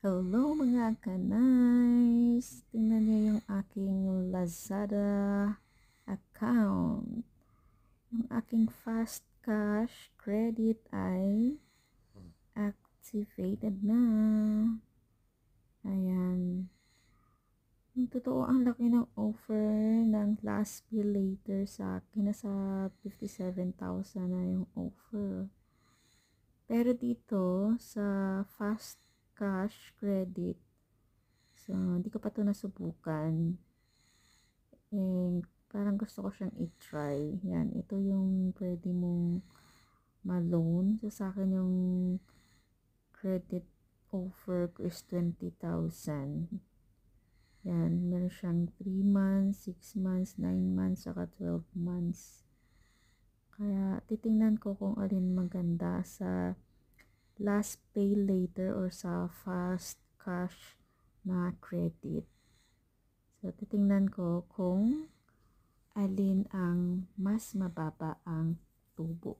Hello mga kanais! Tingnan niyo yung aking Lazada account. Yung aking fast cash credit ay activated na. Ayan. Yung totoo, ang laki ng offer ng last bill later sa akin. Nasa 57,000 na yung offer. Pero dito sa fast cash credit, so hindi ko pa ito nasubukan. Parang gusto ko siyang i-try. Yan, ito yung pwede mong ma-loan. So sa akin yung credit offer ko is 20,000. Yan, meron siyang 3 months, 6 months, 9 months, saka 12 months. Kaya titingnan ko kung alin maganda sa last pay later or sa fast cash na credit. So titingnan ko kung alin ang mas mababa ang tubo.